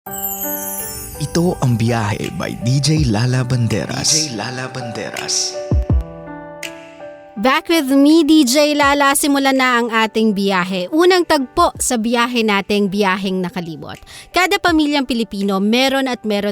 Ito ang Biyahe by DJ Lala Banderas. DJ Lala Banderas. Back with me, DJ Lala. Simulan na ang ating biyahe. Unang tagpo sa biyahe nating Byaheng Nakalimot. Kada pamilyang Pilipino, meron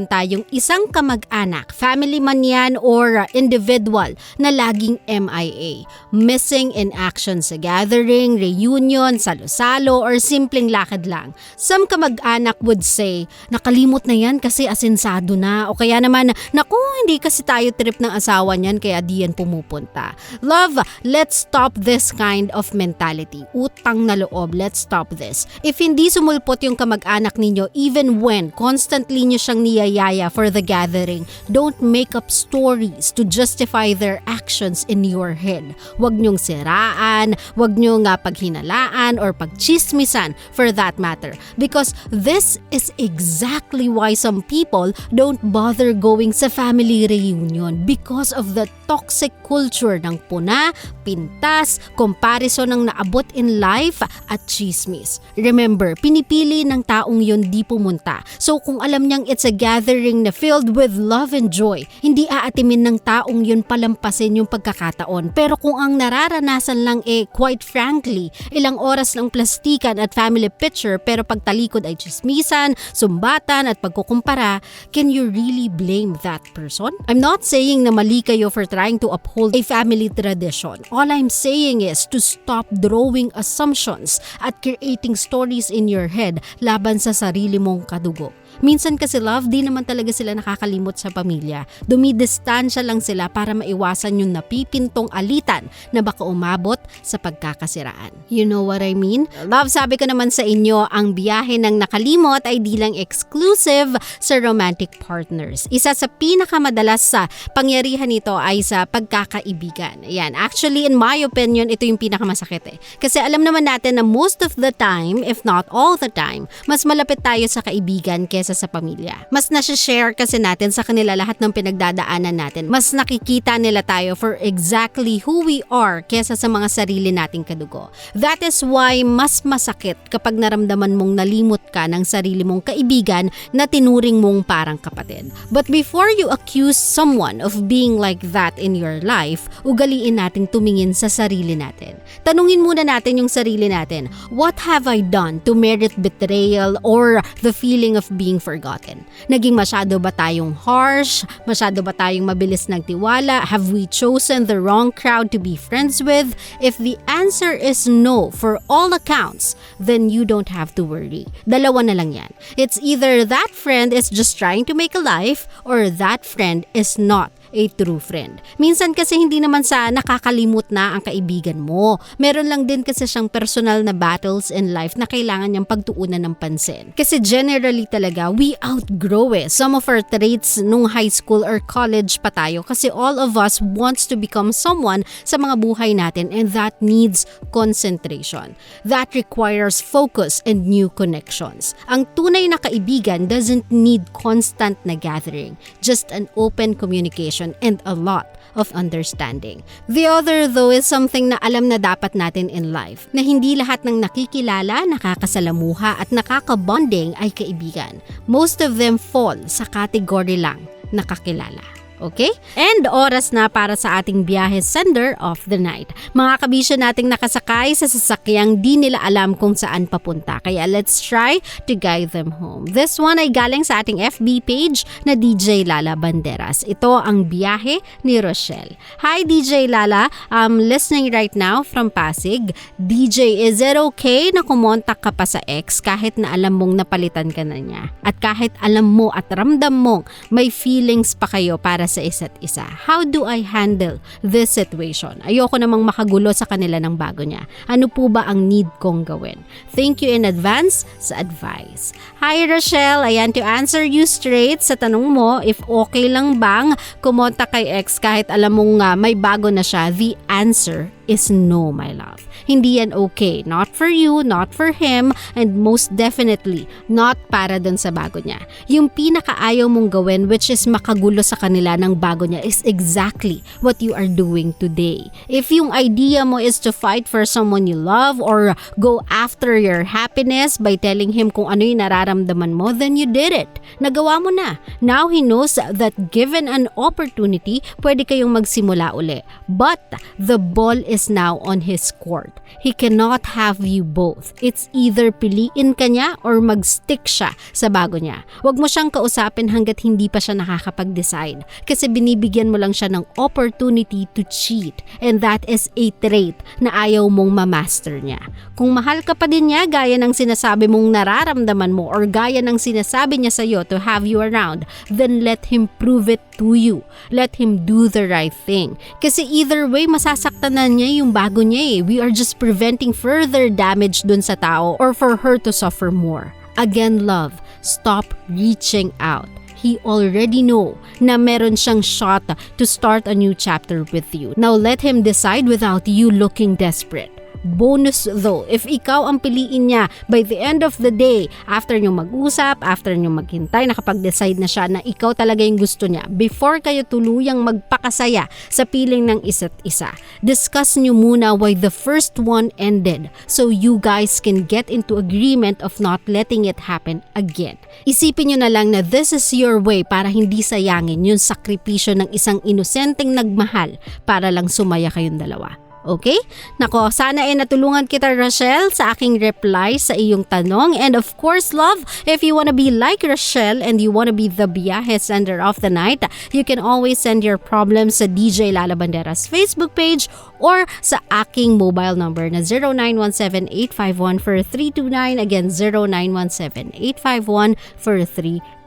tayong isang kamag-anak, family man yan or individual, na laging MIA. Missing in action sa gathering, reunion, salo-salo, or simpleng lakad lang. Some kamag-anak would say, nakalimot na yan kasi asensado na. O kaya naman, naku, hindi kasi tayo trip ng asawa niyan kaya di yan pumupunta. Love, let's stop this kind of mentality. Utang na loob, let's stop this. If hindi sumulpot yung kamag-anak ninyo, even when constantly nyo siyang niyayaya for the gathering, don't make up stories to justify their actions in your head. Huwag nyong siraan, huwag nyong paghinalaan or pagchismisan for that matter. Because this is exactly why some people don't bother going sa family reunion because of the toxic culture ng puna, pintas, comparison ng naabot in life at chismis. Remember, pinipili ng taong yun di pumunta. So kung alam niyang it's a gathering na filled with love and joy, hindi aatimin ng taong yun palampasin yung pagkakataon. Pero kung ang nararanasan lang quite frankly, ilang oras ng plastikan at family picture pero pagtalikod ay chismisan, sumbatan at pagkukumpara, can you really blame that person? I'm not saying na mali kayo for trying to uphold a family tradition. All I'm saying is to stop drawing assumptions at creating stories in your head laban sa sarili mong kadugo. Minsan kasi love, di naman talaga sila nakakalimot sa pamilya. Dumidistansya lang sila para maiwasan yung napipintong alitan na baka umabot sa pagkakasiraan. You know what I mean? Love, sabi ko naman sa inyo, ang biyahe ng nakalimot ay di lang exclusive sa romantic partners. Isa sa pinakamadalas sa pangyarihan nito ay sa pagkakaibigan. Ayan, actually in my opinion, ito yung pinakamasakit Kasi alam naman natin na most of the time, if not all the time, mas malapit tayo sa kaibigan kesa sa pamilya. Mas nasi-share kasi natin sa kanila lahat ng pinagdadaanan natin. Mas nakikita nila tayo for exactly who we are kesa sa mga sarili nating kadugo. That is why mas masakit kapag naramdaman mong nalimot ka ng sarili mong kaibigan na tinuring mong parang kapatid. But before you accuse someone of being like that in your life, ugaliin nating tumingin sa sarili natin. Tanungin muna natin yung sarili natin. What have I done to merit betrayal or the feeling of being forgotten? Naging masyado ba tayong harsh? Masyado ba tayong mabilis nagtiwala? Have we chosen the wrong crowd to be friends with? If the answer is no for all accounts, then you don't have to worry. Dalawa na lang yan. It's either that friend is just trying to make a life or that friend is not a true friend. Minsan kasi hindi naman sa nakakalimot na ang kaibigan mo. Meron lang din kasi siyang personal na battles in life na kailangan niyang pagtuunan ng pansin. Kasi generally talaga, we outgrow some of our traits nung high school or college pa tayo kasi all of us wants to become someone sa mga buhay natin and that needs concentration. That requires focus and new connections. Ang tunay na kaibigan doesn't need constant na gathering, just an open communication and a lot of understanding. The other though is something na alam na dapat natin in life, na hindi lahat ng nakikilala, nakakasalamuha at nakakabonding ay kaibigan. Most of them fall sa category lang nakakilala. Okay? And oras na para sa ating Byahe Sender of the night. Mga kabisyo nating nakasakay sa sasakyang di nila alam kung saan papunta. Kaya let's try to guide them home. This one ay galing sa ating FB page na DJ Lala Banderas. Ito ang biyahe ni Rochelle. Hi DJ Lala, I'm listening right now from Pasig. DJ, is it okay na kumontak ka pa sa ex kahit na alam mong napalitan ka na niya? At kahit alam mo at ramdam mong may feelings pa kayo para sa isa't isa. How do I handle this situation? Ayoko namang makagulo sa kanila ng bago niya. Ano po ba ang need kong gawin? Thank you in advance sa advice. Hi Rochelle, ayan, to answer you straight sa tanong mo, if okay lang bang kumontak kay ex kahit alam mong may bago na siya, the answer is no, my love. Hindi yan okay. Not for you, not for him, and most definitely, not para dun sa bago niya. Yung pinakaayaw mong gawin, which is makagulo sa kanila ng bago niya, is exactly what you are doing today. If yung idea mo is to fight for someone you love or go after your happiness by telling him kung ano yung nararamdaman mo, then you did it. Nagawa mo na. Now he knows that given an opportunity, pwede kayong magsimula uli. But the ball is now on his court. He cannot have you both. It's either piliin ka niya or mag-stick siya sa bago niya. Huwag mo siyang kausapin hanggat hindi pa siya nakakapag-decide kasi binibigyan mo lang siya ng opportunity to cheat, and that is a trait na ayaw mong ma-master niya. Kung mahal ka pa din niya gaya ng sinasabi mong nararamdaman mo or gaya ng sinasabi niya sa'yo to have you around, then let him prove it to you. Let him do the right thing. Kasi either way, masasaktan na niya yung bago niya eh. We are just preventing further damage dun sa tao or for her to suffer more. Again, love, stop reaching out. He already know na meron siyang shot to start a new chapter with you. Now let him decide without you looking desperate. Bonus though, if ikaw ang piliin niya by the end of the day, after nyo mag-usap, after nyo maghintay, nakapag-decide na siya na ikaw talaga yung gusto niya, before kayo tuluyang magpakasaya sa piling ng isa't isa, discuss nyo muna why the first one ended so you guys can get into agreement of not letting it happen again. Isipin nyo na lang na this is your way para hindi sayangin yung sakripisyo ng isang inosenteng nagmahal para lang sumaya kayong dalawa. Okay? Nako, sana ay natulungan kita, Rochelle, sa aking reply sa iyong tanong. And of course, love, if you wanna be like Rochelle and you wanna be the Byahe Sender of the night, you can always send your problems sa DJ Lala Banderas Facebook page or sa aking mobile number na 0917-851-4329. Again, 0917-851-4329.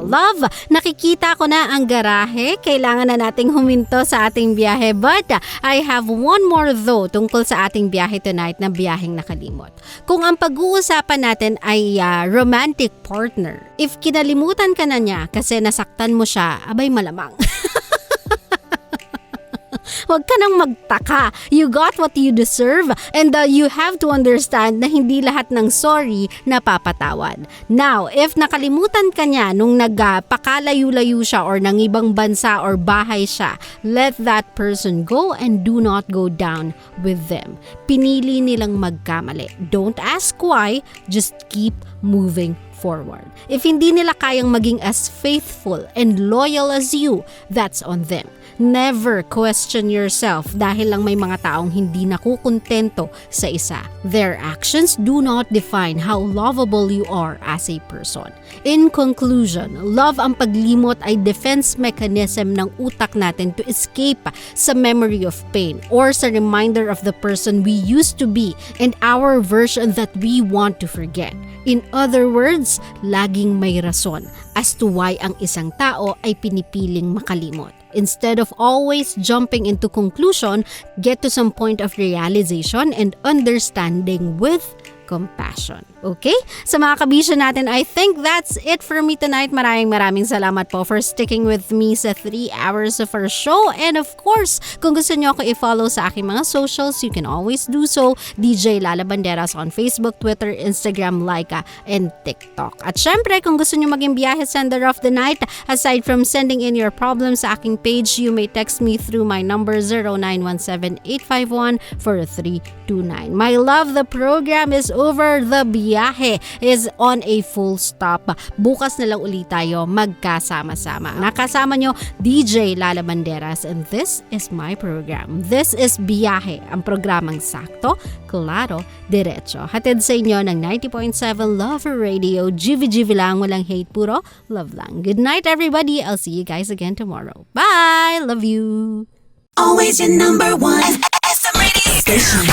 Love, nakikita ko na ang garahe. Kailangan na nating huminto sa ating biyahe. But I have one more though tungkol sa ating biyahe tonight na Byaheng Nakalimot. Kung ang pag-uusapan natin ay romantic partner, if kinalimutan ka na niya kasi nasaktan mo siya, abay malamang. Huwag ka nang magtaka. You got what you deserve and you have to understand na hindi lahat ng sorry napapatawad. Now, if nakalimutan ka niya nung nagpakalayo-layo siya or nang ibang bansa or bahay siya, let that person go and do not go down with them. Pinili nilang magkamali. Don't ask why, just keep moving forward. If hindi nila kayang maging as faithful and loyal as you, that's on them. Never question yourself dahil lang may mga taong hindi nakukontento sa isa. Their actions do not define how lovable you are as a person. In conclusion, love ang paglimot ay defense mechanism ng utak natin to escape sa memory of pain or sa reminder of the person we used to be and our version that we want to forget. In other words, laging may rason as to why ang isang tao ay pinipiling makalimot. Instead of always jumping into conclusion, get to some point of realization and understanding with compassion. Okay? Sa mga kabisyo natin, I think that's it for me tonight. Maraming salamat po for sticking with me sa 3 hours of our show. And of course, kung gusto nyo ako i-follow sa aking mga socials, you can always do so. DJ Lala Banderas on Facebook, Twitter, Instagram, Laika, and TikTok. At syempre, kung gusto nyo maging Byahe Sender of the night, aside from sending in your problems sa aking page, you may text me through my number 0917-851-4329. My love, the program is over. The biyahe is on a full stop. Bukas na lang ulit tayo magkasama-sama. Nakasama nyo, DJ Lala Banderas, and this is my program. This is Biyahe, ang programang sakto, klaro, diretso. Hatid sa inyo ng 90.7 Love Radio. GV lang, walang hate, puro love lang. Good night, everybody. I'll see you guys again tomorrow. Bye! Love you! Always your number one SM radio station.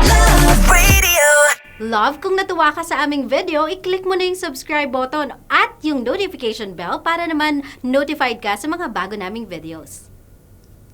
Love Radio. Love, kung natuwa ka sa aming video, i-click mo na yung subscribe button at yung notification bell para naman notified ka sa mga bago naming videos.